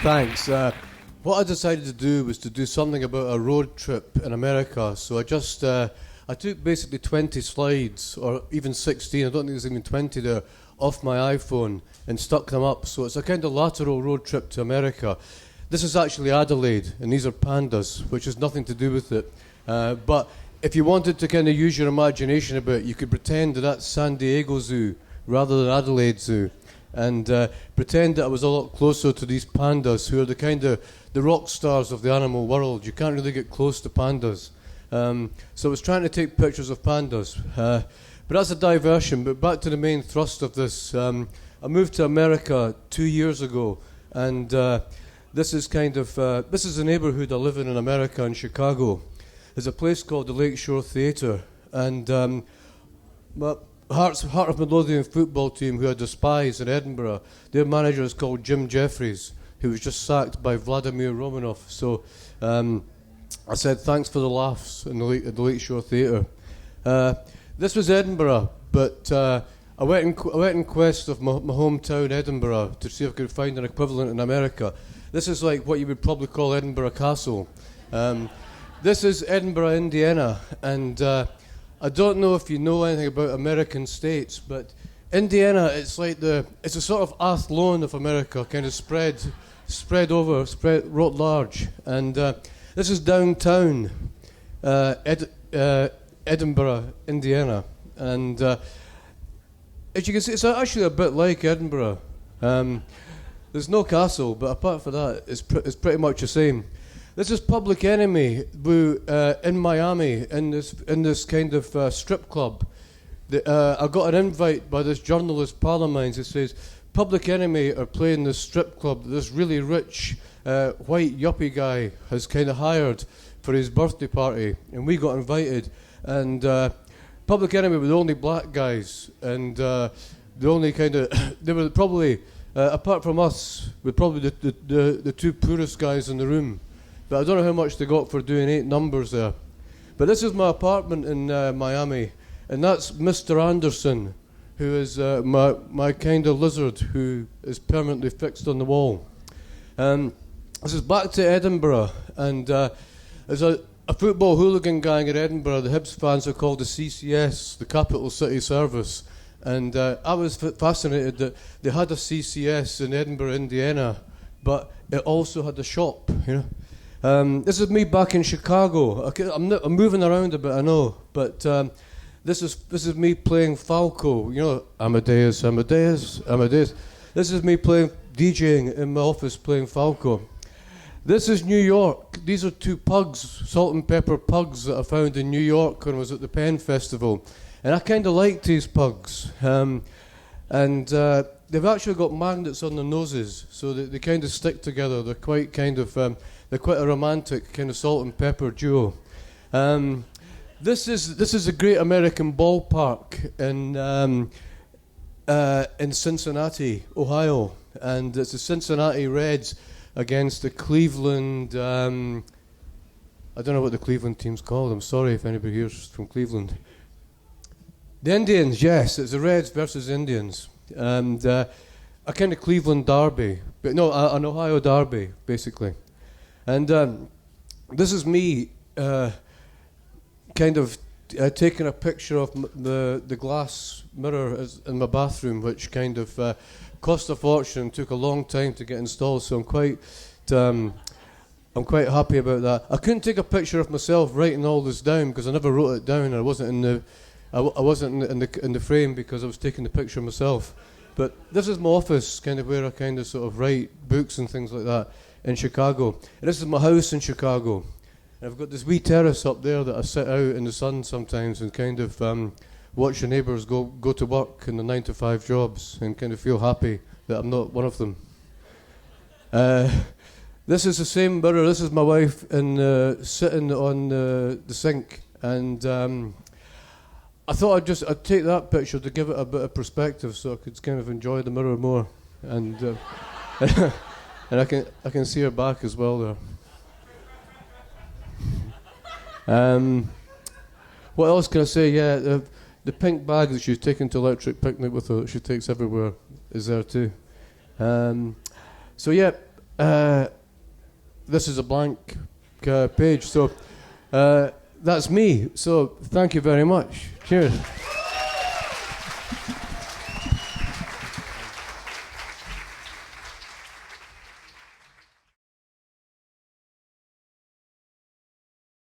Thanks. What I decided to do was to do something about a road trip in America. So I took basically 20 slides, or even 16, I don't think there's even 20 there, off my iPhone and stuck them up. So it's a kind of lateral road trip to America. This is actually Adelaide, and these are pandas, which has nothing to do with it. But if you wanted to kind of use your imagination a bit, you could pretend that that's San Diego Zoo rather than Adelaide Zoo, and pretend that I was a lot closer to these pandas, who are the kind of the rock stars of the animal world. You can't really get close to pandas. So I was trying to take pictures of pandas. But that's a diversion. But back to the main thrust of this. I moved to America 2 years ago, and this is a neighborhood I live in America, in Chicago. There's a place called the Lakeshore Theatre, and my Heart of Midlothian football team, who I despise, in Edinburgh, their manager is called Jim Jeffries, who was just sacked by Vladimir Romanov. So I said thanks for the laughs at the Lakeshore Theatre. This was Edinburgh, but I went in quest of my hometown Edinburgh to see if I could find an equivalent in America. This is like what you would probably call Edinburgh Castle. This is Edinburgh, Indiana, and I don't know if you know anything about American states, but Indiana, it's a sort of Athlone of America, kind of spread writ large. And this is downtown Edinburgh, Indiana, and as you can see, it's actually a bit like Edinburgh. There's no castle, but apart from that, it's pretty much the same. This is Public Enemy, who in Miami, in this kind of strip club. I got an invite by this journalist pal of mine who says, Public Enemy are playing this strip club that this really rich white yuppie guy has kind of hired for his birthday party, and we got invited. And Public Enemy were the only black guys, and the only they were probably, apart from us, were probably the two poorest guys in the room. But I don't know how much they got for doing 8 numbers there. But this is my apartment in Miami, and that's Mr. Anderson, who is my kind of lizard who is permanently fixed on the wall. This is back to Edinburgh, and there's a football hooligan gang in Edinburgh. The Hibs fans are called the CCS, the Capital City Service, and I was fascinated that they had a CCS in Edinburgh, Indiana, but it also had a shop, you know. This is me back in Chicago. I'm moving around a bit, I know, but this is me playing Falco. You know, Amadeus. This is me playing DJing in my office, playing Falco. This is New York. These are 2 pugs, salt and pepper pugs, that I found in New York when I was at the Penn Festival, and I kind of liked these pugs. And they've actually got magnets on their noses, so they kind of stick together. They're quite a romantic kind of salt and pepper duo. This is a great American ballpark in Cincinnati, Ohio, and it's the Cincinnati Reds against the Cleveland. I don't know what the Cleveland team's called. I'm sorry if anybody here's from Cleveland. The Indians, yes, it's the Reds versus Indians, and a kind of Cleveland derby, but no, an Ohio derby basically. And this is me kind of taking a picture of the glass mirror in my bathroom, which kind of cost a fortune, took a long time to get installed, so I'm quite happy about that. I couldn't take a picture of myself writing all this down because I never wrote it down. I wasn't in the frame because I was taking the picture myself. But this is my office, kind of where I kind of sort of write books and things like that in Chicago. And this is my house in Chicago. And I've got this wee terrace up there that I sit out in the sun sometimes and kind of watch the neighbours go to work in the 9-to-5 jobs and kind of feel happy that I'm not one of them. This is the same mirror. This is my wife sitting on the sink, and I thought I'd take that picture to give it a bit of perspective, so I could kind of enjoy the mirror more, and and I can see her back as well there. What else can I say? Yeah, the pink bag that she's taken to Electric Picnic with her, that she takes everywhere, is there too. So yeah, This is a blank page, so that's me. So thank you very much. Cheers.